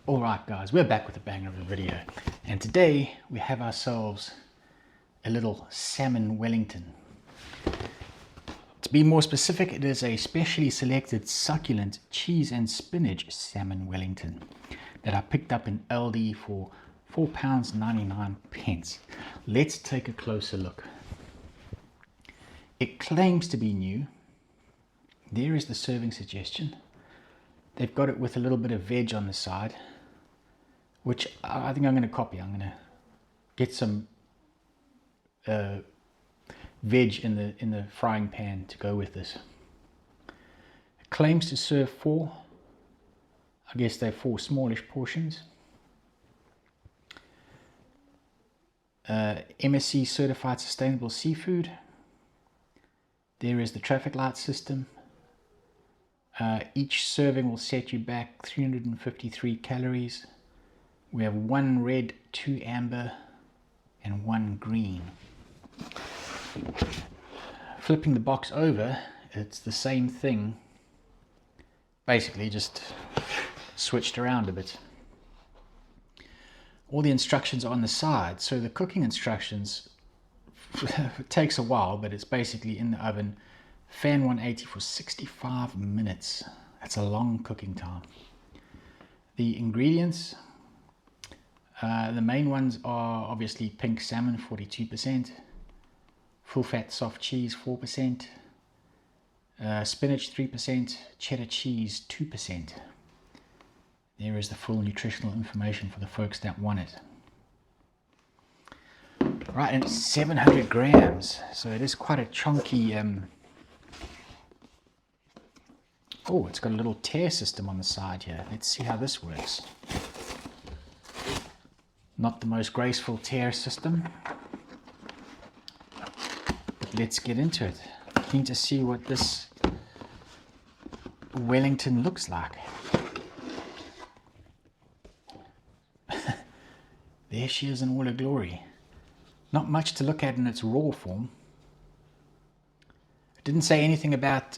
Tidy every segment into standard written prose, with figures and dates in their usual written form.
Alright guys, we're back with a banger of a video, and today we have ourselves a little Salmon Wellington. To be more specific, it is a specially selected succulent cheese and spinach Salmon Wellington that I picked up in Aldi for £4.99. Let's take a closer look. It claims to be new. There is the serving suggestion. They've got it with a little bit of veg on the side, which I think I'm going to copy. I'm going to get some veg in the frying pan to go with this. It claims to serve 4. I guess they're 4 smallish portions. MSC certified sustainable seafood. There is the traffic light system. Each serving will set you back 353 calories. We have 1 red, 2 amber, and 1 green. Flipping the box over, it's the same thing, basically just switched around a bit. All the instructions are on the side, so the cooking instructions, it takes a while, but it's basically in the oven, fan 180 for 65 minutes. That's a long cooking time. The ingredients, the main ones are obviously pink salmon 42%, full fat soft cheese 4%, spinach 3%, cheddar cheese 2%. There is the full nutritional information for the folks that want it. Right, and it's 700 grams, so it is quite a chunky. Oh, it's got a little tear system on the side here. Let's see how this works. Not the most graceful tear system, but let's get into it. Keen to see what this Wellington looks like. There she is in all her glory. Not much to look at in its raw form. It didn't say anything about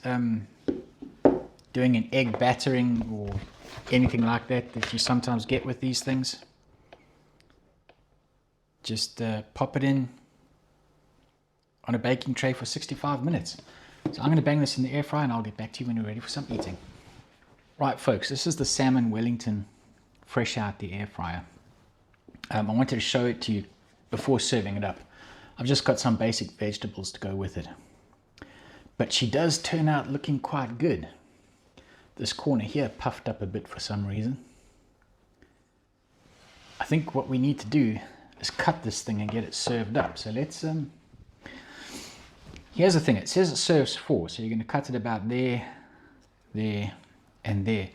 doing an egg battering or anything like that you sometimes get with these things. Just pop it in on a baking tray for 65 minutes. So I'm going to bang this in the air fryer and I'll get back to you when you're ready for some eating. Right folks, this is the Salmon Wellington fresh out the air fryer. I wanted to show it to you before serving it up. I've just got some basic vegetables to go with it. But she does turn out looking quite good. This corner here puffed up a bit for some reason. I think what we need to do is cut this thing and get it served up. So let's here's the thing, it says it serves 4, so you're going to cut it about there, there, and there,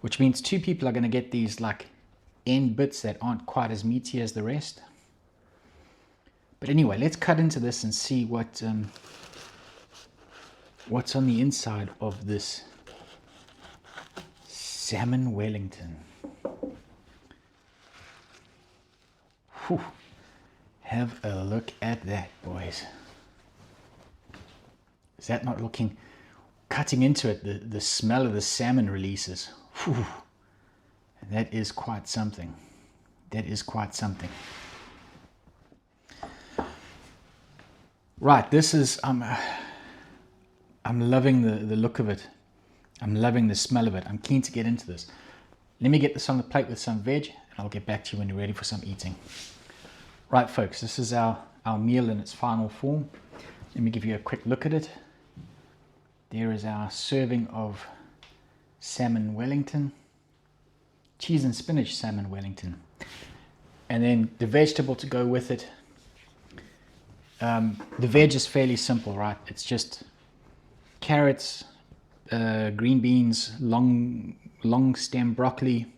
which means 2 people are going to get these like end bits that aren't quite as meaty as the rest. But anyway, let's cut into this and see what's on the inside of this Salmon Wellington. Whew. Have a look at that, boys. Is that not looking, cutting into it, the smell of the salmon releases. Whew. That is quite something. That is quite something. Right, this is, I'm loving the look of it. I'm loving the smell of it. I'm keen to get into this. Let me get this on the plate with some veg and I'll get back to you when you're ready for some eating. Right folks, this is our meal in its final form. Let me give you a quick look at it. There is our serving of Salmon Wellington. Cheese and spinach Salmon Wellington. And then the vegetable to go with it. The veg is fairly simple, right? It's just carrots, green beans, long stem broccoli,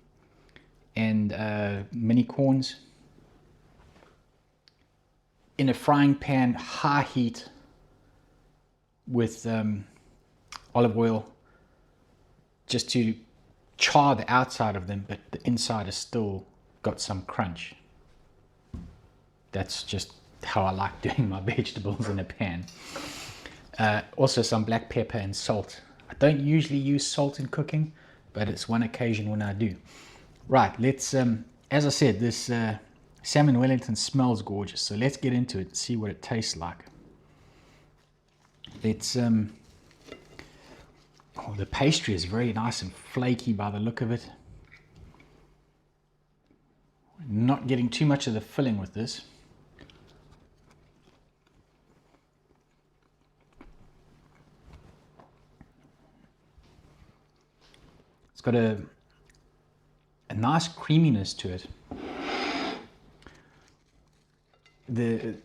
and mini corns. In a frying pan, high heat, with olive oil, just to char the outside of them, but the inside has still got some crunch. That's just how I like doing my vegetables in a pan. Also some black pepper and salt. I don't usually use salt in cooking, but it's one occasion when I do. Right, let's, as I said, this Salmon Wellington smells gorgeous, so let's get into it and see what it tastes like. Let's, oh, the pastry is very nice and flaky by the look of it. Not getting too much of the filling with this. It's got a nice creaminess to it. The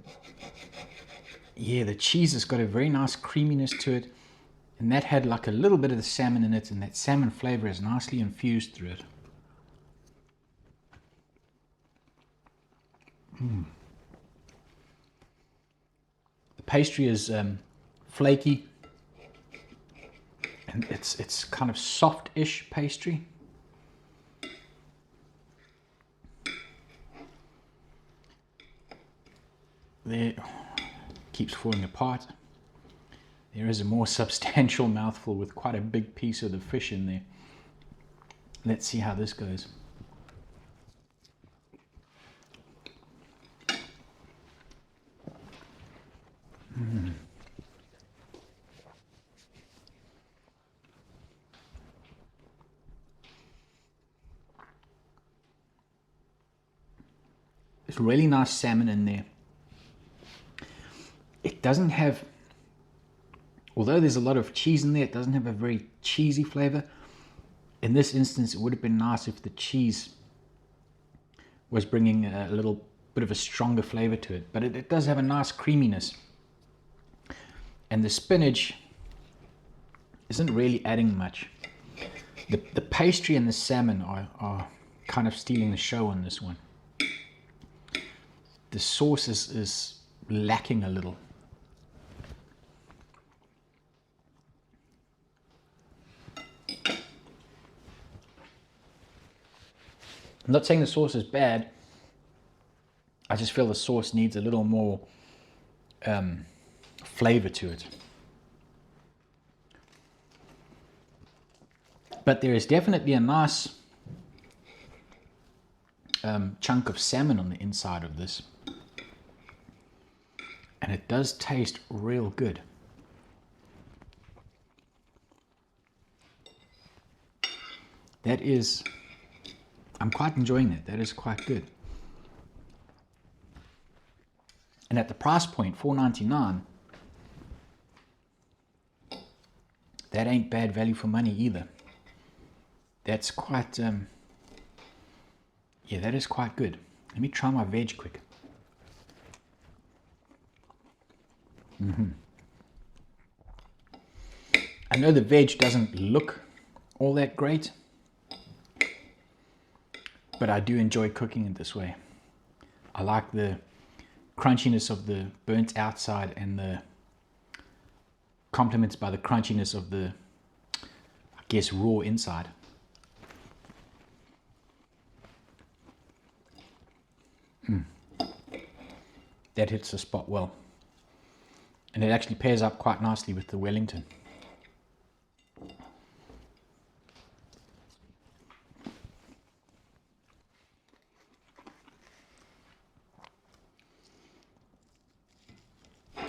cheese has got a very nice creaminess to it, and that had like a little bit of the salmon in it, and that salmon flavor is nicely infused through it. The pastry is flaky, and it's kind of soft-ish pastry. There, keeps falling apart. There is a more substantial mouthful with quite a big piece of the fish in there. Let's see how this goes. There's really nice salmon in there. It doesn't have, although there's a lot of cheese in there, it doesn't have a very cheesy flavor. In this instance, it would have been nice if the cheese was bringing a little bit of a stronger flavor to it, but it does have a nice creaminess. And the spinach isn't really adding much. The pastry and the salmon are kind of stealing the show on this one. The sauce is lacking a little. I'm not saying the sauce is bad. I just feel the sauce needs a little more flavor to it. But there is definitely a nice chunk of salmon on the inside of this. And it does taste real good. That is, I'm quite enjoying that. That is quite good. And at the price point, $4.99, that ain't bad value for money either. That's quite, yeah, that is quite good. Let me try my veg quick. I know the veg doesn't look all that great, but I do enjoy cooking it this way. I like the crunchiness of the burnt outside and the complements by the crunchiness of the, I guess, raw inside. That hits the spot well. And it actually pairs up quite nicely with the Wellington.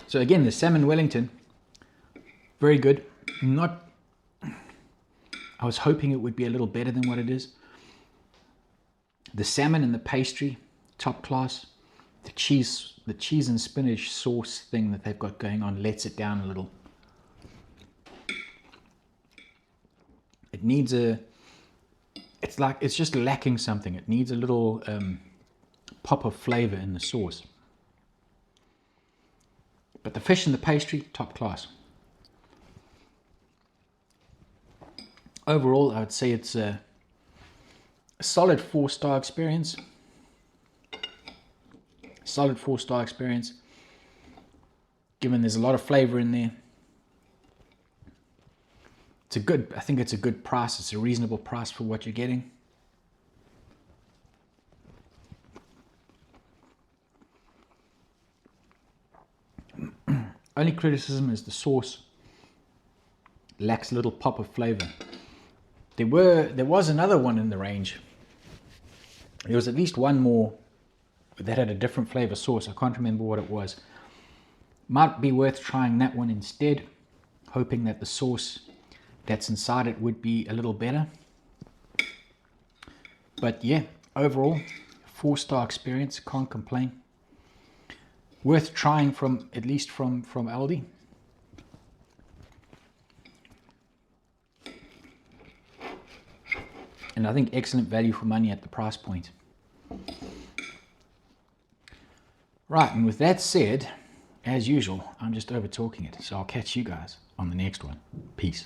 So again, the Salmon Wellington, very good. Not, I was hoping it would be a little better than what it is. The salmon and the pastry, top class. The cheese and spinach sauce thing that they've got going on lets it down a little. It needs a, it's like, it's just lacking something. It needs a little pop of flavor in the sauce. But the fish and the pastry, top class. Overall, I would say it's a solid 4-star experience. Solid 4-star experience. Given there's a lot of flavor in there. It's a good, I think it's a good price. It's a reasonable price for what you're getting. Only criticism is the sauce lacks a little pop of flavor. There was another one in the range There was at least one more that had a different flavor sauce. I can't remember what it was. Might be worth trying that one instead, hoping that the sauce that's inside it would be a little better. But yeah, overall, 4-star experience, can't complain. Worth trying from, at least from Aldi. And I think excellent value for money at the price point. Right, and with that said, as usual, I'm just over talking it. So I'll catch you guys on the next one. Peace.